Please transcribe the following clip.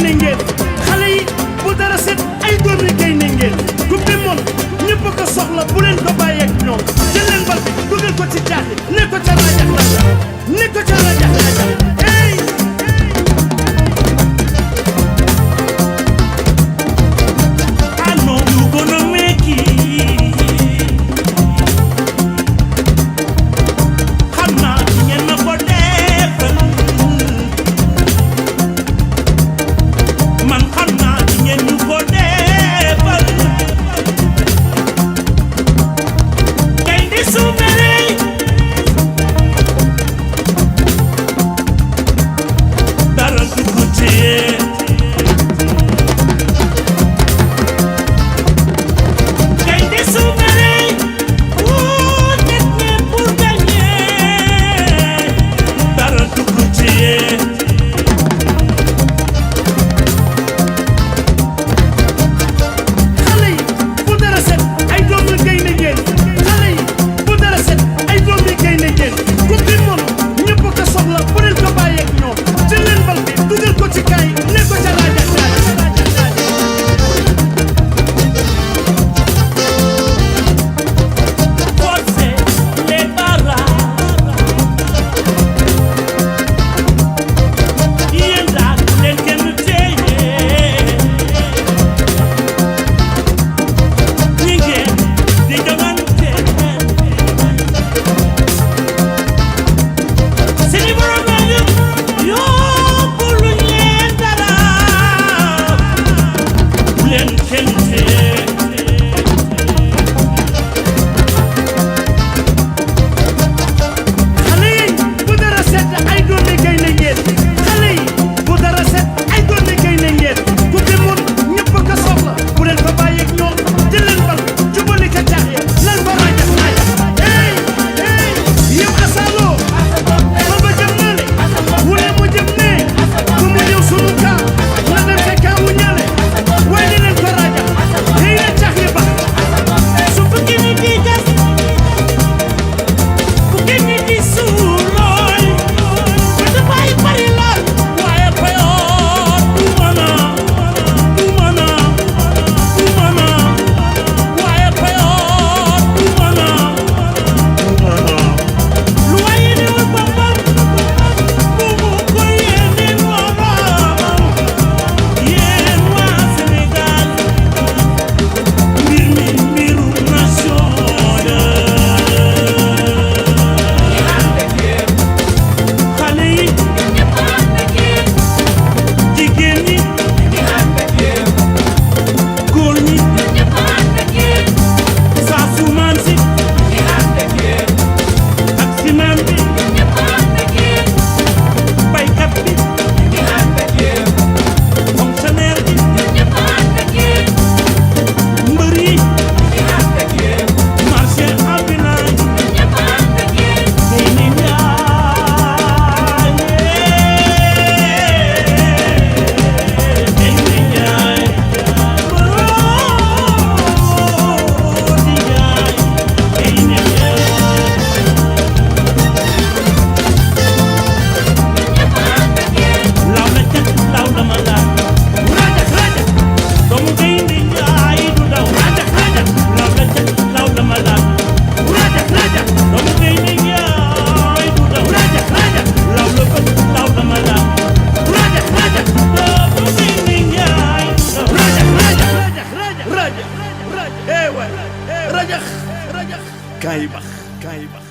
gaynde ngeen xale yi bu dara set ay doomi gaynde ngeen coupe du monde ñëpp ko soxla bu leen ko bàyyeeg ñoom jël leen bal bi dugal ko ci jaaxle ne ko ca rajax rajax ne ko ca rajax rajax hey I know you gonna make it xam naa di ngeen ma ko defal man xam naa di ngeen ñu ko defal gaynde su merey dara du ko téye gaynde su merey wuu nit ñi pour gagner dara du ko téye xale yi bu dara set ay doomi gaynde ngeen xale yi bu dara set ay doomi gaynde ngeen coupe du monde ñëpp ko soxla bu leen ko bàyyeeg ñoom jël leen bal bi dugal ko ci kaay ne ko ca rajax rajax forcer les barrages yéen daal leen kenn téye ñi ngeen di jongante seeni borom lañu yóbbu lu leen dara bu leen kenn téye xale yi bu dara set ay doomi gaynde ngeen xale yi bu dara set ay doomi gaynde ngeen coupe du monde ñëpp ko soxla bu leen ko bàyyeeg ñoom jël leen bal jubali ka jaax ya lan ko rajax rajax hey hey yow asalo ma ba jëm nale wule mu jëm ne bu mu ñëw sunu kaa na dem ca kaawu ñale waaye di leen ko rajax hey na jaax yi ba su fukki nit di gas fukki nit di suulooy ba dafay bari lool waaye payoor du mën a waaye payoor du mën a lu waaye newul boppam bu mu ko yéene moroomam yéen waa Sénégal mbir mi mbiru nation la xale yi jigéen ñi góor ñi saa sumaan si ak simaan bi baykat bi fonctionnaire bi mbër yi marché ambulant yi Seyni Njaay Seyni Njaay Marodi Njaay Seyni Njaay law la cat law la ma laaj rajax rajax doomu gaynde Njaay du daw rajax rajax law la cat law la ma laaj rajax rajax doomu gaynde Njaay du daw rajax rajax law la bëgg law la ma laaj rajax rajax doomu gaynde Njaay du daw rajax rajax rajax rajax rajax eh waay rajax rajax kaay bax